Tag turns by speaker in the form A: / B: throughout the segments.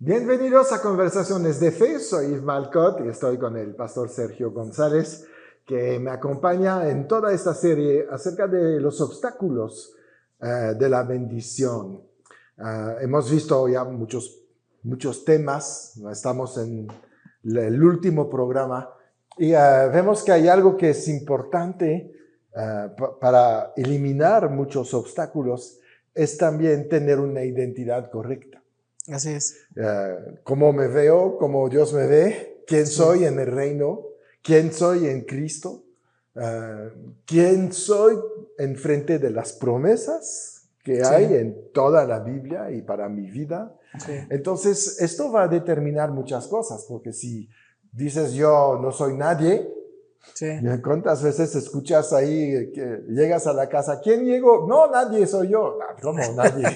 A: Bienvenidos a Conversaciones de Fe. Soy Yves Malcott y estoy con el pastor Sergio González, que me acompaña en toda esta serie acerca de los obstáculos de la bendición. Hemos visto ya muchos temas, estamos en el último programa y vemos que hay algo que es importante para eliminar muchos obstáculos, es también tener una identidad correcta.
B: Así es.
A: Cómo me veo, cómo Dios me ve, quién soy en el reino, quién soy en Cristo, quién soy en frente de las promesas que hay en toda la Biblia y para mi vida.
B: Sí.
A: Entonces, esto va a determinar muchas cosas, porque si dices yo no soy nadie, ¿cuántas veces escuchas ahí que llegas a la casa? ¿Quién llegó? No, nadie, soy yo. ¿Cómo nadie?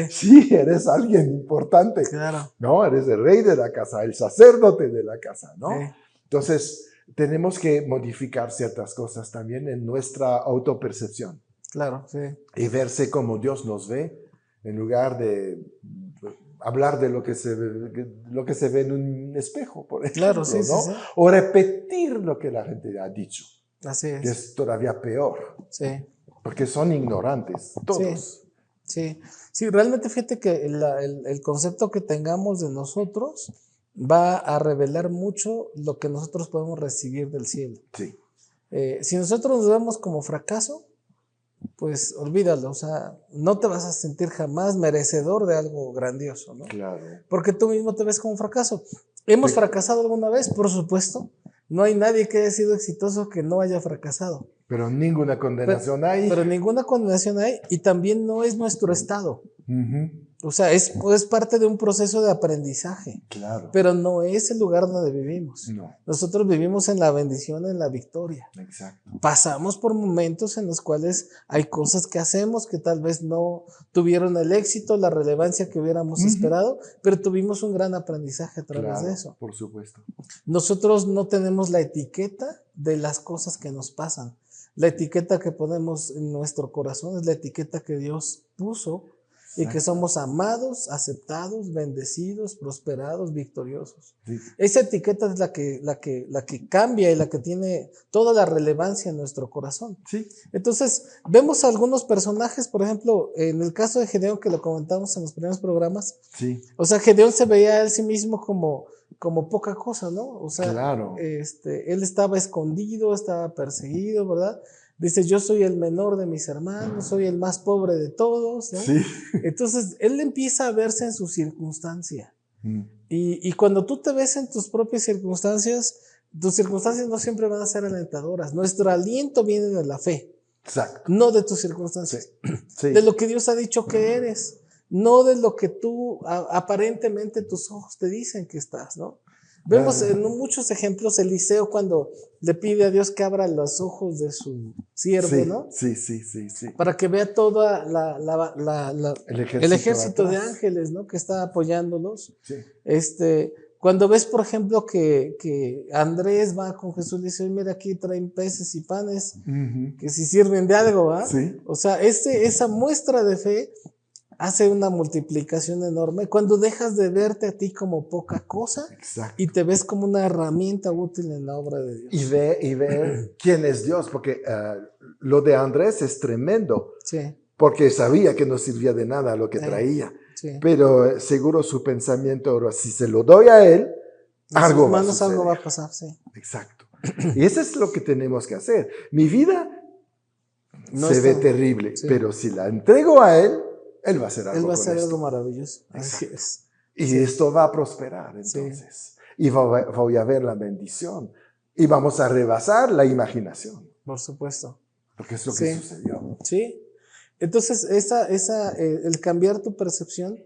A: Sí, eres alguien importante.
B: Claro.
A: No, eres el rey de la casa, el sacerdote de la casa, ¿no?
B: Sí.
A: Entonces, tenemos que modificar ciertas cosas también en nuestra autopercepción.
B: Claro, sí.
A: Y verse como Dios nos ve, en lugar de hablar de lo que se ve en un espejo, por ejemplo,
B: Claro, sí,
A: ¿no?
B: sí.
A: O repetir lo que la gente ha dicho.
B: Así es.
A: Que es todavía peor.
B: Sí.
A: Porque son ignorantes, todos.
B: Sí, realmente fíjate que el concepto que tengamos de nosotros va a revelar mucho lo que nosotros podemos recibir del cielo.
A: Sí.
B: Si nosotros nos vemos como fracaso, pues olvídalo, o sea, no te vas a sentir jamás merecedor de algo grandioso, ¿no?
A: Claro.
B: Porque tú mismo te ves como un fracaso. ¿Hemos fracasado alguna vez? Por supuesto. No hay nadie que haya sido exitoso que no haya fracasado.
A: Pero ninguna condenación hay.
B: Pero ninguna condenación hay, y también no es nuestro estado.
A: Uh-huh.
B: O sea, es parte de un proceso de aprendizaje.
A: Claro.
B: Pero no es el lugar donde vivimos.
A: No.
B: Nosotros vivimos en la bendición, en la victoria.
A: Exacto.
B: Pasamos por momentos en los cuales hay cosas que hacemos que tal vez no tuvieron el éxito, la relevancia que hubiéramos esperado, pero tuvimos un gran aprendizaje a través de eso.
A: Por supuesto.
B: Nosotros no tenemos la etiqueta de las cosas que nos pasan. La etiqueta que ponemos en nuestro corazón es la etiqueta que Dios puso. Y que somos amados, aceptados, bendecidos, prosperados, victoriosos. Sí. Esa etiqueta es la que cambia y la que tiene toda la relevancia en nuestro corazón.
A: Sí.
B: Entonces, vemos algunos personajes, por ejemplo, en el caso de Gedeón, que lo comentamos en los primeros programas.
A: Sí.
B: O sea, Gedeón se veía a él sí mismo como poca cosa, ¿no? O sea,
A: claro.
B: Él estaba escondido, estaba perseguido, ¿verdad? Dice, yo soy el menor de mis hermanos, soy el más pobre de todos, ¿no?
A: Sí.
B: Entonces, él empieza a verse en su circunstancia. Y cuando tú te ves en tus propias circunstancias, tus circunstancias no siempre van a ser alentadoras. Nuestro aliento viene de la fe.
A: Exacto.
B: No de tus circunstancias.
A: Sí.
B: De lo que Dios ha dicho que eres. No de lo que tú, aparentemente, tus ojos te dicen que estás, ¿no? Vemos en muchos ejemplos Eliseo cuando le pide a Dios que abra los ojos de su siervo, ¿no?
A: Sí.
B: Para que vea todo el ejército de ángeles, ¿no? Que está apoyándolos.
A: Sí.
B: Cuando ves, por ejemplo, que Andrés va con Jesús y dice, mira, aquí traen peces y panes, que si sirven de algo, ¿ah?
A: Sí.
B: O sea, esa muestra de fe hace una multiplicación enorme cuando dejas de verte a ti como poca cosa.
A: Exacto.
B: Y te ves como una herramienta útil en la obra de Dios.
A: Y ve quién es Dios, porque lo de Andrés es tremendo,
B: Sí.
A: porque sabía que no servía de nada lo que traía, pero seguro su pensamiento, ahora si se lo doy a él, algo va a suceder.
B: Algo va a pasar, sí.
A: Exacto. Y eso es lo que tenemos que hacer. Mi vida se ve terrible, pero si la entrego a él va a hacer algo.
B: Él va a hacer algo maravilloso. Así es.
A: Y esto va a prosperar entonces. Y voy a ver la bendición. Y vamos a rebasar la imaginación.
B: Por supuesto.
A: Porque es lo que sucedió.
B: Sí. Entonces, el cambiar tu percepción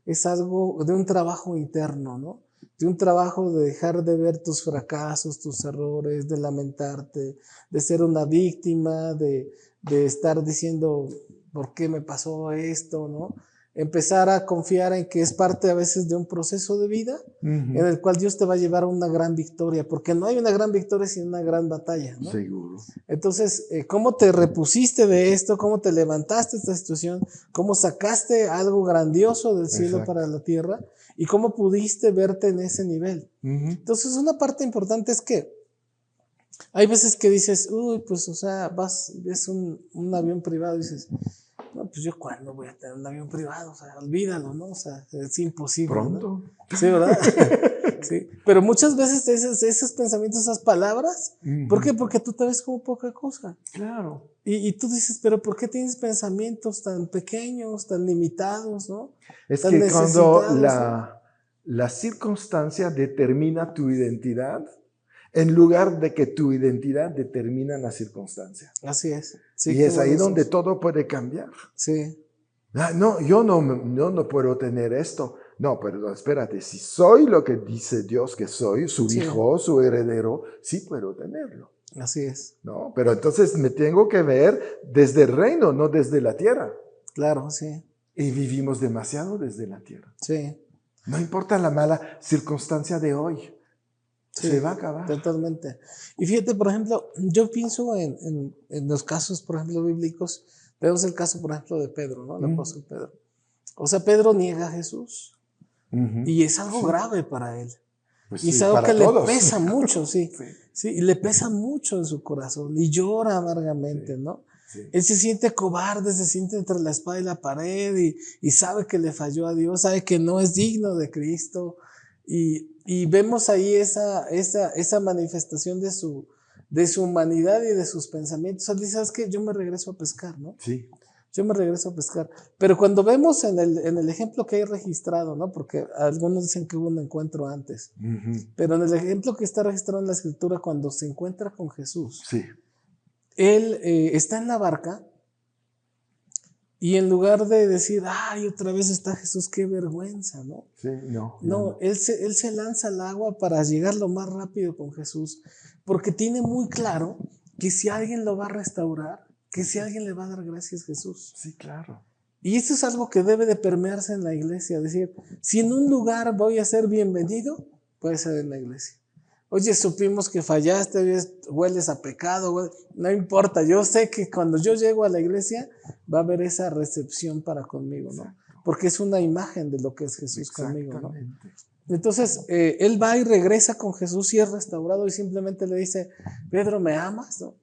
B: es algo de un trabajo interno, ¿no? De un trabajo de dejar de ver tus fracasos, tus errores, de lamentarte, de ser una víctima, de estar diciendo, ¿por qué me pasó esto, no? Empezar a confiar en que es parte a veces de un proceso de vida en el cual Dios te va a llevar a una gran victoria, porque no hay una gran victoria sin una gran batalla, ¿no?
A: Seguro.
B: Entonces, ¿cómo te repusiste de esto? ¿Cómo te levantaste de esta situación? ¿Cómo sacaste algo grandioso del cielo para la tierra? y cómo pudiste verte en ese nivel.
A: Ujú.
B: Entonces, una parte importante es que hay veces que dices, uy, pues, o sea, ves un avión privado y dices, no, pues yo cuándo voy a tener un avión privado, o sea, olvídalo, ¿no? O sea, es imposible, ¿no?
A: Pronto.
B: Sí, ¿verdad? Sí, pero muchas veces esos pensamientos, esas palabras, ¿por qué? Porque tú te ves como poca cosa.
A: Claro.
B: Y tú dices, pero ¿por qué tienes pensamientos tan pequeños, tan limitados, ¿no?
A: Es
B: Tan
A: que cuando
B: necesitados, ¿no?
A: la circunstancia determina tu identidad, en lugar de que tu identidad determina la circunstancia.
B: Así es. Sí,
A: Y
B: qué
A: es ahí
B: bueno es
A: donde
B: eso.
A: todo puede cambiar.
B: Sí,
A: Ah, no, yo no puedo tener esto. No, pero espérate, si soy lo que dice Dios que soy, su
B: sí,
A: hijo, su heredero, sí puedo tenerlo.
B: así es.
A: ¿No? Pero entonces me tengo que ver desde el reino, no desde la tierra.
B: Claro, sí,
A: Y vivimos demasiado desde la tierra.
B: sí,
A: No importa la mala circunstancia de hoy, se
B: sí,
A: va a acabar.
B: totalmente. Y fíjate, por ejemplo, yo pienso en los casos, por ejemplo, bíblicos. Vemos el caso, por ejemplo, de Pedro, ¿no? El apóstol Pedro. O sea, Pedro niega a Jesús
A: Ujú.
B: y es algo
A: Sí,
B: grave para él.
A: pues
B: Y es
A: sí,
B: algo que
A: para
B: le
A: todos.
B: pesa mucho, sí.
A: Sí,
B: Sí, y le pesa mucho en su corazón y llora
A: sí,
B: amargamente, ¿no?
A: sí.
B: Él se siente cobarde, se siente entre la espada y la pared y sabe que le falló a Dios, sabe que no es digno de Cristo. Y vemos ahí esa manifestación de su humanidad y de sus pensamientos. Él dice, ¿sabes qué? Yo me regreso a pescar, ¿no?
A: Sí.
B: Yo me regreso a pescar. Pero cuando vemos en el ejemplo que hay registrado, ¿no? Porque algunos dicen que hubo un encuentro antes.
A: Ujú.
B: Pero en el ejemplo que está registrado en la escritura, cuando se encuentra con Jesús,
A: Sí.
B: él está en la barca y en lugar de decir, ay, otra vez está Jesús, qué vergüenza, ¿no?
A: Sí, no,
B: No, él se lanza al agua para llegar lo más rápido con Jesús, porque tiene muy claro que si alguien lo va a restaurar, que si alguien le va a dar gracias a Jesús.
A: Sí, claro.
B: Y eso es algo que debe de permearse en la iglesia, es decir, si en un lugar voy a ser bienvenido, puede ser en la iglesia. Oye, supimos que fallaste, hueles a pecado, no importa, yo sé que cuando yo llego a la iglesia va a haber esa recepción para conmigo, ¿no? Porque es una imagen de lo que es Jesús conmigo, ¿no?
A: Exactamente.
B: Entonces, él va y regresa con Jesús y es restaurado y simplemente le dice, Pedro, ¿me amas? ¿No?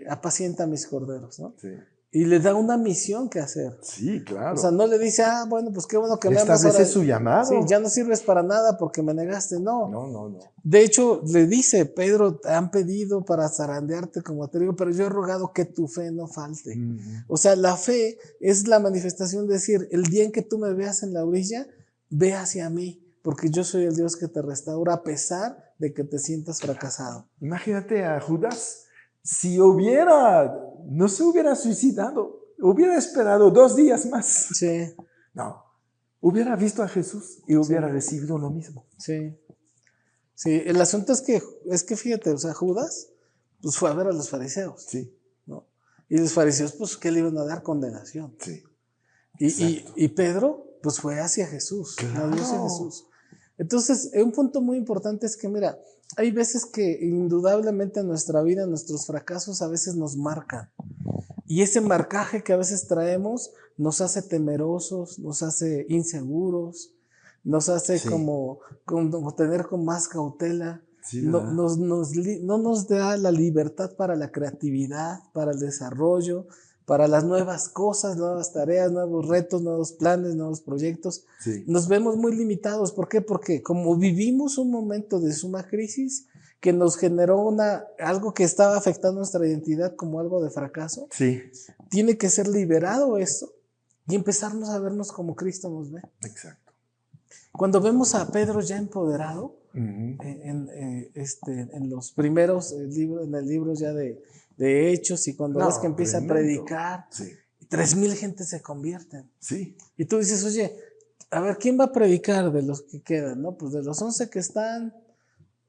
B: Apacienta mis corderos, ¿no?
A: Sí.
B: Y le da una misión que hacer.
A: Sí,
B: O sea,
A: claro.
B: no le dice, bueno, pues qué bueno que
A: Le
B: me amas ahora.
A: establece su
B: Sí,
A: llamado.
B: ya no sirves para nada porque me negaste. No.
A: No.
B: De hecho, le dice, Pedro, te han pedido para zarandearte como trigo, pero yo he rogado que tu fe no falte.
A: Ujú.
B: O sea, la fe es la manifestación de decir, el día en que tú me veas en la orilla, ve hacia mí, porque yo soy el Dios que te restaura a pesar de que te sientas fracasado.
A: Imagínate a Judas, si no se hubiera suicidado, hubiera esperado 2 días más.
B: Sí,
A: No, hubiera visto a Jesús y hubiera
B: sí.
A: recibido lo mismo.
B: Sí. Sí, el asunto es que fíjate, o sea, Judas, pues fue a ver a los fariseos,
A: Sí,
B: ¿no? Y los fariseos, pues, ¿qué le iban a dar? Condenación.
A: sí.
B: Y Pedro, pues, fue hacia Jesús,
A: Claro.
B: no hacia Jesús. Entonces, un punto muy importante es que, mira, hay veces que indudablemente en nuestra vida, nuestros fracasos a veces nos marcan. Y ese marcaje que a veces traemos nos hace temerosos, nos hace inseguros, nos hace
A: Sí.
B: como tener con más cautela.
A: Sí,
B: No
A: ¿verdad?
B: no nos da la libertad para la creatividad, para el desarrollo, para las nuevas cosas, nuevas tareas, nuevos retos, nuevos planes, nuevos proyectos.
A: Sí.
B: Nos vemos muy limitados. ¿Por qué? Porque como vivimos un momento de suma crisis que nos generó algo que estaba afectando nuestra identidad como algo de fracaso,
A: Sí,
B: tiene que ser liberado esto y empezarnos a vernos como Cristo nos ve.
A: exacto.
B: Cuando vemos a Pedro ya empoderado,
A: Ujú.
B: en los primeros libros, en el libro ya de Hechos, y cuando ves que empieza
A: tremendo.
B: a predicar,
A: Sí,
B: 3,000 gentes se convierten.
A: sí.
B: Y tú dices, oye, a ver, ¿quién va a predicar de los que quedan? ¿No? Pues de los 11 que están,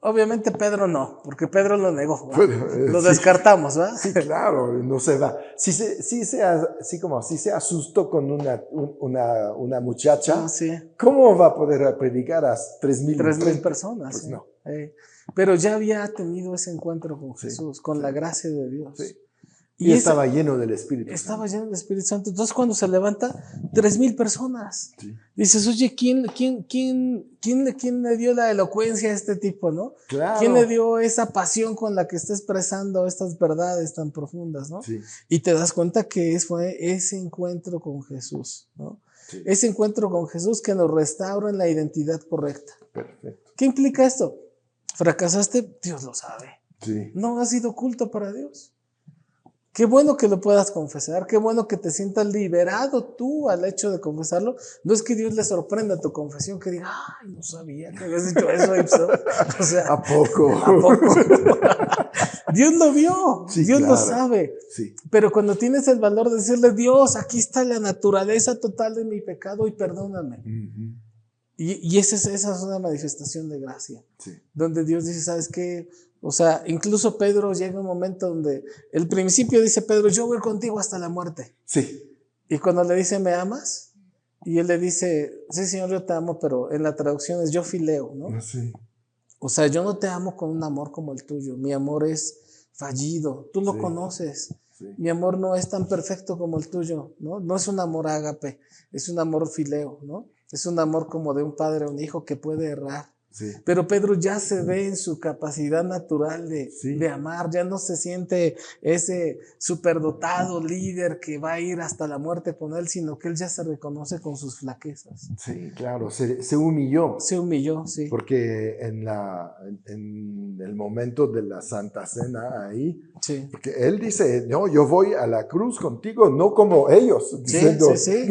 B: obviamente Pedro no, porque Pedro lo negó, lo
A: Sí.
B: descartamos, ¿verdad?
A: Sí, claro, no se va. Si se asustó con una muchacha,
B: No, sí.
A: ¿cómo va a poder predicar a 3,000?
B: 3,000 personas.
A: Pues
B: sí.
A: no.
B: Pero ya había tenido ese encuentro con
A: Sí,
B: Jesús, con
A: sí.
B: la gracia de Dios.
A: Sí. Y estaba lleno del Espíritu Santo.
B: Estaba lleno del Espíritu Santo. Entonces cuando se levanta, 3,000 personas. Sí. Dices, oye, ¿quién le dio la elocuencia a este tipo, no?
A: Claro.
B: ¿Quién le dio esa pasión con la que está expresando estas verdades tan profundas, no?
A: Sí.
B: Y te das cuenta que fue ese encuentro con Jesús, ¿no? Sí. Ese encuentro con Jesús que nos restaura en la identidad correcta.
A: Perfecto.
B: ¿Qué implica esto? ¿Fracasaste? Dios lo sabe.
A: Sí.
B: No ha sido oculto para Dios. Qué bueno que lo puedas confesar, qué bueno que te sientas liberado tú al hecho de confesarlo. No es que Dios le sorprenda tu confesión, que diga, ay, no sabía que habías dicho eso, Ipso. O sea,
A: ¿A poco?
B: ¿A poco? Dios lo vio,
A: sí,
B: Dios
A: claro.
B: lo sabe.
A: Sí.
B: Pero cuando tienes el valor de decirle, Dios, aquí está la naturaleza total de mi pecado y perdóname. Uh-huh. Y esa es una manifestación de gracia.
A: Sí.
B: Donde Dios dice, ¿sabes qué? O sea, incluso Pedro llega un momento donde el principio dice Pedro, yo voy contigo hasta la muerte.
A: Sí.
B: Y cuando le dice, ¿me amas? Y él le dice, sí, Señor, yo te amo, pero en la traducción es yo fileo, ¿no?
A: Sí.
B: O sea, yo no te amo con un amor como el tuyo. Mi amor es fallido. Tú lo
A: Sí.
B: conoces.
A: Sí.
B: Mi amor no es tan perfecto como el tuyo, ¿no? No es un amor ágape, es un amor fileo, ¿no? Es un amor como de un padre a un hijo que puede errar.
A: Sí.
B: Pero Pedro ya se ve en su capacidad natural de amar, ya no se siente ese superdotado líder que va a ir hasta la muerte con él, sino que él ya se reconoce con sus flaquezas.
A: Sí, claro, se humilló.
B: Se humilló, sí.
A: Porque en el momento de la Santa Cena ahí,
B: sí.
A: Porque él dice, no, yo voy a la cruz contigo, no como ellos, diciendo,
B: sí.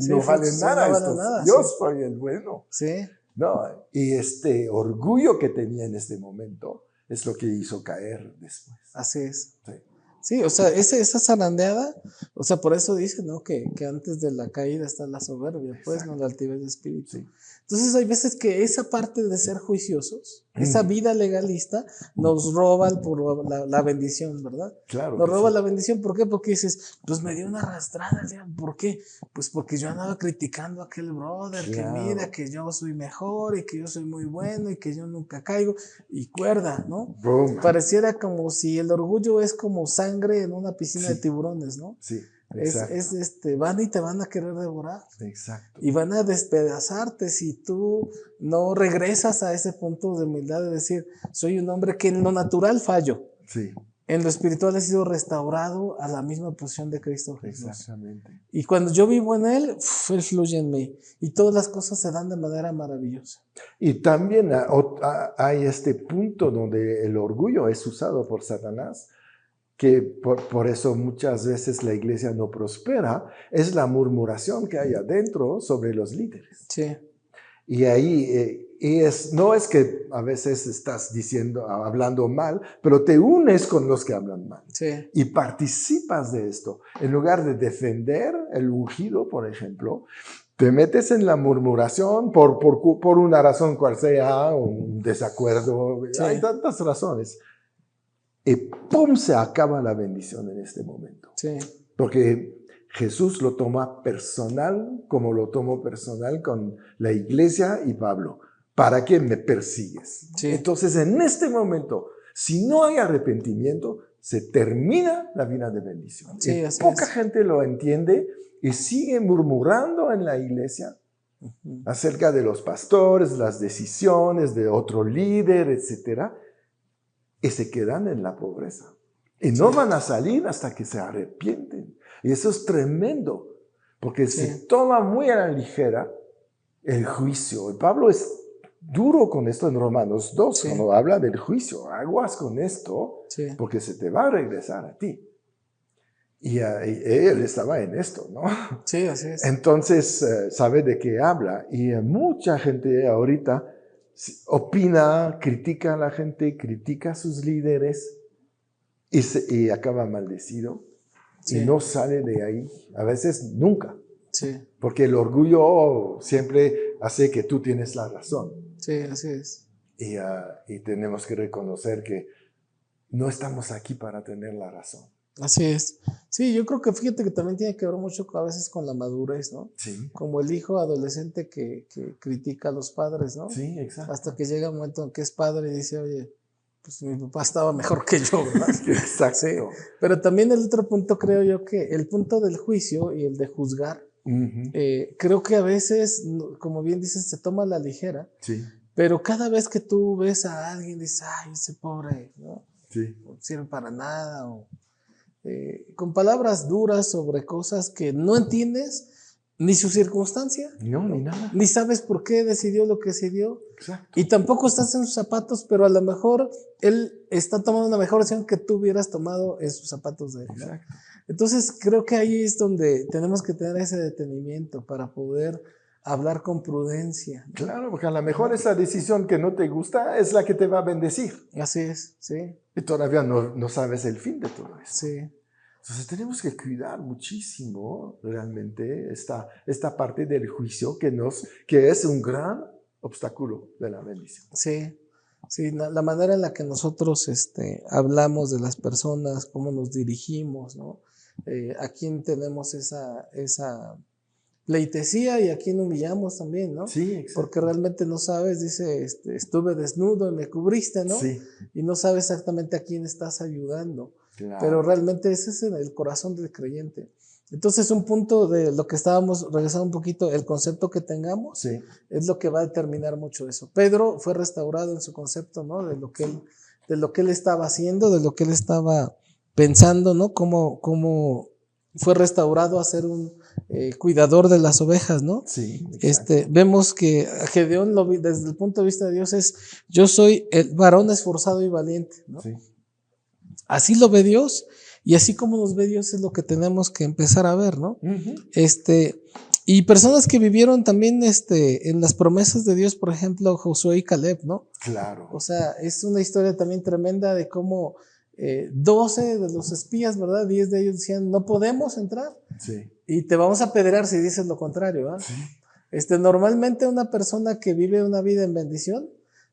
A: no vale nada
B: no
A: esto,
B: nada,
A: yo soy el bueno.
B: Sí.
A: No, y este orgullo que tenía en este momento es lo que hizo caer después.
B: Así es.
A: Sí.
B: Sí, o sea, esa zarandeada, o sea, por eso dice, ¿no? Que antes de la caída está la soberbia, pues,
A: Exacto.
B: no la altivez de espíritu.
A: Sí.
B: Entonces hay veces que esa parte de ser juiciosos, esa vida legalista, nos roba la bendición, ¿verdad?
A: Claro.
B: Nos roba la bendición, ¿por qué? Porque dices, pues me dio una arrastrada, ¿por qué? Pues porque yo andaba criticando a aquel brother,
A: claro.
B: que mira, que yo soy mejor y que yo soy muy bueno y que yo nunca caigo, y cuerda, ¿no?
A: Boom.
B: Pareciera como si el orgullo es como sangre en una piscina de tiburones, ¿no?
A: Sí.
B: Van y te van a querer devorar.
A: Exacto.
B: Y van a despedazarte si tú no regresas a ese punto de humildad de decir, soy un hombre que en lo natural fallo.
A: Sí.
B: En lo espiritual he sido restaurado a la misma posición de Cristo Jesús.
A: Exactamente.
B: Y cuando yo vivo en Él, Él fluye en mí. Y todas las cosas se dan de manera maravillosa.
A: Y también hay este punto donde el orgullo es usado por Satanás, que por eso muchas veces la iglesia no prospera, es la murmuración que hay adentro sobre los líderes.
B: Sí.
A: Y ahí no es que a veces estás hablando mal, pero te unes con los que hablan mal.
B: Sí.
A: Y participas de esto. En lugar de defender el ungido, por ejemplo, te metes en la murmuración por una razón cual sea, un desacuerdo. Sí. Hay tantas razones. Y ¡pum! Se acaba la bendición en este momento.
B: Sí.
A: Porque Jesús lo toma personal, como lo tomó personal con la iglesia y Pablo. ¿Para qué me persigues?
B: Sí.
A: Entonces, en este momento, si no hay arrepentimiento, se termina la vida de bendición.
B: Sí,
A: y poca gente lo entiende y sigue murmurando en la iglesia acerca de los pastores, las decisiones de otro líder, etcétera. Y se quedan en la pobreza. Y no van a salir hasta que se arrepienten. Y eso es tremendo, porque se toma muy a la ligera el juicio. Y Pablo es duro con esto en Romanos 2, cuando habla del juicio. Aguas con esto, porque se te va a regresar a ti. Y él estaba en esto, ¿no?
B: Sí, así es.
A: Entonces, sabe de qué habla. Y mucha gente ahorita opina, critica a la gente, critica a sus líderes y acaba maldecido y no sale de ahí, a veces nunca, porque el orgullo siempre hace que tú tienes la razón.
B: Sí, así es.
A: Y tenemos que reconocer que no estamos aquí para tener la razón.
B: Así es. Sí, yo creo que fíjate que también tiene que ver mucho a veces con la madurez, ¿no?
A: Sí.
B: Como el hijo adolescente que critica a los padres, ¿no?
A: Sí, exacto.
B: Hasta que llega un momento en que es padre y dice, oye, pues mi papá estaba mejor que yo, ¿verdad?
A: Exacto.
B: Sí. Pero también el otro punto, creo yo, que el punto del juicio y el de juzgar, creo que a veces, como bien dices, se toma a la ligera,
A: Sí.
B: pero cada vez que tú ves a alguien, dices, ay, ese pobre, ¿no?
A: Sí.
B: No sirve para nada, o con palabras duras sobre cosas que no entiendes ni su circunstancia,
A: No, ni nada.
B: ni sabes por qué decidió lo que decidió,
A: Exacto.
B: y tampoco estás en sus zapatos, pero a lo mejor él está tomando una mejor decisión que tú hubieras tomado en sus zapatos de él, ¿no?
A: Exacto.
B: Entonces creo que ahí es donde tenemos que tener ese detenimiento para poder hablar con prudencia, ¿no?
A: Claro, porque a lo mejor esa decisión que no te gusta es la que te va a bendecir.
B: Así es, sí,
A: Y todavía no sabes el fin de todo esto.
B: sí.
A: Entonces tenemos que cuidar muchísimo realmente esta parte del juicio que es un gran obstáculo de la bendición.
B: Sí, sí, la manera en la que nosotros hablamos de las personas, cómo nos dirigimos, ¿no? A quién tenemos esa pleitesía y a quién humillamos también, ¿no?
A: Sí, exacto.
B: Porque realmente no sabes, dice, estuve desnudo y me cubriste, ¿no?
A: Sí.
B: Y no sabes exactamente a quién estás ayudando.
A: Claro.
B: Pero realmente ese es el corazón del creyente. Entonces, un punto de lo que estábamos, regresando un poquito, el concepto que tengamos,
A: Sí.
B: es lo que va a determinar mucho eso. Pedro fue restaurado en su concepto, ¿no? De lo que él estaba haciendo, de lo que él estaba pensando, ¿no? Cómo fue restaurado a ser un cuidador de las ovejas, ¿no?
A: Sí,
B: Vemos que Gedeón, desde el punto de vista de Dios, es: yo soy el varón esforzado y valiente, ¿no?
A: Sí.
B: Así lo ve Dios, y así como nos ve Dios es lo que tenemos que empezar a ver, ¿no? Y personas que vivieron también en las promesas de Dios, por ejemplo, Josué y Caleb, ¿no?
A: Claro.
B: O sea, es una historia también tremenda de cómo 12 de los espías, ¿verdad? 10 de ellos decían, no podemos entrar.
A: Sí.
B: Y te vamos a apedrear si dices lo contrario, ¿verdad?
A: Sí.
B: Normalmente una persona que vive una vida en bendición,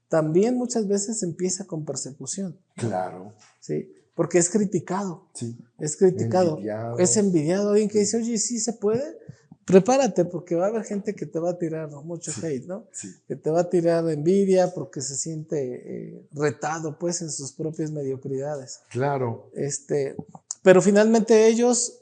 B: también muchas veces empieza con persecución.
A: Claro.
B: Sí, porque es criticado.
A: Sí.
B: Es criticado.
A: Envidiado.
B: Es envidiado. Alguien que dice, oye, sí se puede, prepárate, porque va a haber gente que te va a tirar mucho hate, ¿no?
A: Sí.
B: Que te va a tirar envidia porque se siente retado, pues, en sus propias mediocridades.
A: Claro.
B: Pero finalmente ellos,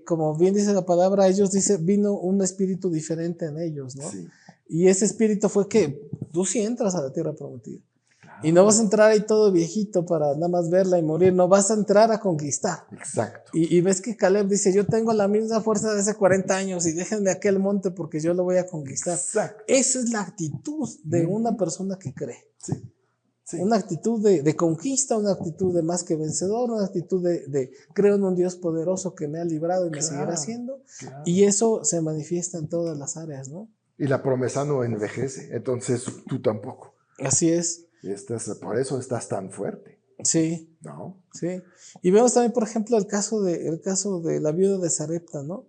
B: como bien dice la palabra, ellos dice, vino un espíritu diferente en ellos, ¿no?
A: Sí.
B: Y ese espíritu fue que tú sí entras a la tierra prometida.
A: Claro.
B: Y no vas a entrar ahí todo viejito para nada más verla y morir, no, vas a entrar a conquistar.
A: Exacto.
B: Y ves que Caleb dice, yo tengo la misma fuerza de hace 40 años y déjenme aquel monte porque yo lo voy a conquistar.
A: Exacto.
B: Esa es la actitud de una persona que cree.
A: Sí. Sí.
B: Una actitud de conquista, una actitud de más que vencedor, una actitud de creo en un Dios poderoso que me ha librado y me seguirá haciendo. Claro. Y eso se manifiesta en todas las áreas, ¿no?
A: Y la promesa no envejece, entonces tú tampoco.
B: Así es.
A: Por eso estás tan fuerte.
B: Sí.
A: ¿No?
B: Sí. Y vemos también, por ejemplo, el caso de la viuda de Sarepta, ¿no?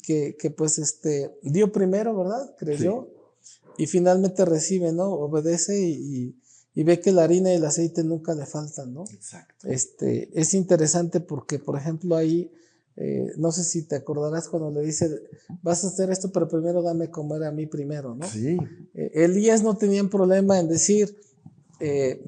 B: Que pues dio primero, ¿verdad? Creyó. Sí. Y finalmente recibe, ¿no? Obedece y ve que la harina y el aceite nunca le faltan, ¿no?
A: Exacto.
B: Es interesante porque, por ejemplo, ahí, no sé si te acordarás cuando le dice, vas a hacer esto, pero primero dame comer a mí primero, ¿no?
A: Sí.
B: Elías no tenía problema en decir,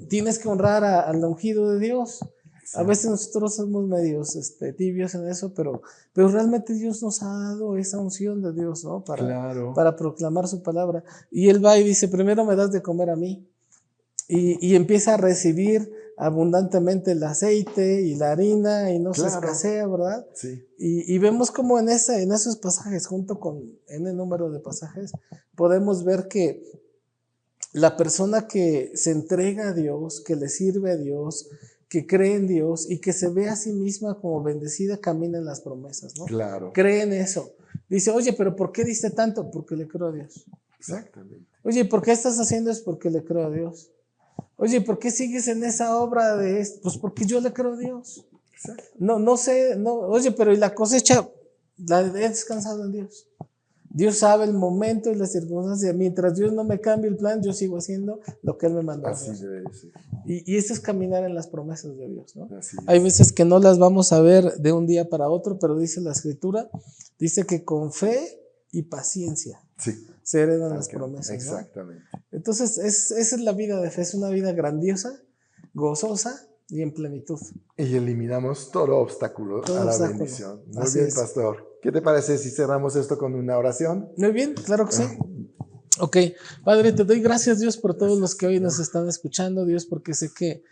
B: tienes que honrar al ungido de Dios. Exacto. A veces nosotros somos medios tibios en eso, pero realmente Dios nos ha dado esa unción de Dios, ¿no? Para proclamar su palabra. Y él va y dice, primero me das de comer a mí. Y empieza a recibir abundantemente el aceite y la harina y no se escasea, ¿verdad?
A: Sí.
B: Y vemos como en esos pasajes, junto con N número de pasajes, podemos ver que la persona que se entrega a Dios, que le sirve a Dios, que cree en Dios y que se ve a sí misma como bendecida, camina en las promesas, ¿no?
A: Claro.
B: Cree en eso. Dice, oye, pero ¿por qué diste tanto? Porque le creo a Dios.
A: Exactamente.
B: Oye, ¿por qué estás haciendo eso? Porque le creo a Dios. Oye, ¿por qué sigues en esa obra de esto? Pues porque yo le creo a Dios.
A: Exacto.
B: No sé, oye, pero ¿y la cosecha? La he descansado en Dios. Dios sabe el momento y las circunstancias. Mientras Dios no me cambie el plan, yo sigo haciendo lo que Él me mandó.
A: Así debe ser.
B: Y eso es caminar en las promesas de Dios, ¿no?
A: Así es.
B: Hay veces que no las vamos a ver de un día para otro, pero dice la Escritura, dice que con fe y paciencia se heredan las promesas, ¿no?
A: Exactamente.
B: Entonces, esa es la vida de fe, es una vida grandiosa, gozosa y en plenitud.
A: Y eliminamos todo obstáculo
B: Todo
A: a la
B: obstáculo.
A: bendición. Muy
B: Así
A: bien,
B: es.
A: pastor. ¿Qué te parece si cerramos esto con una oración?
B: Muy bien, claro que sí. Ok, Padre, te doy gracias, Dios, por todos los que hoy nos están escuchando, Dios, porque sé que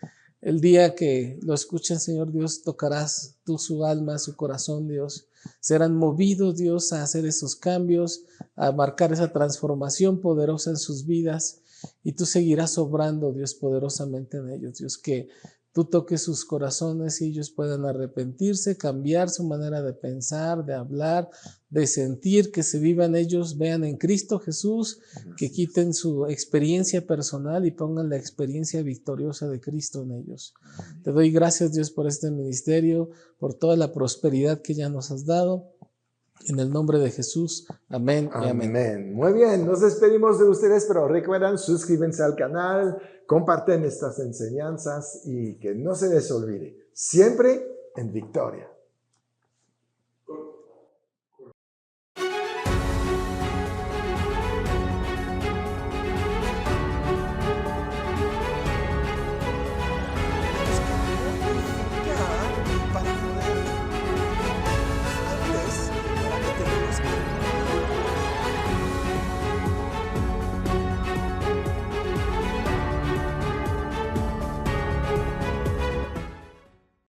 B: el día que lo escuchen, Señor Dios, tocarás tú su alma, su corazón, Dios. Serán movidos, Dios, a hacer esos cambios, a marcar esa transformación poderosa en sus vidas. Y tú seguirás obrando, Dios, poderosamente en ellos, Dios, que tú toques sus corazones y ellos puedan arrepentirse, cambiar su manera de pensar, de hablar, de sentir, que se vivan ellos, vean en Cristo Jesús, que quiten su experiencia personal y pongan la experiencia victoriosa de Cristo en ellos. Te doy gracias, Dios, por este ministerio, por toda la prosperidad que ya nos has dado. En el nombre de Jesús, amén y amén.
A: Amén. Muy bien, nos despedimos de ustedes, pero recuerden, suscríbanse al canal, comparten estas enseñanzas y que no se les olvide, siempre en victoria.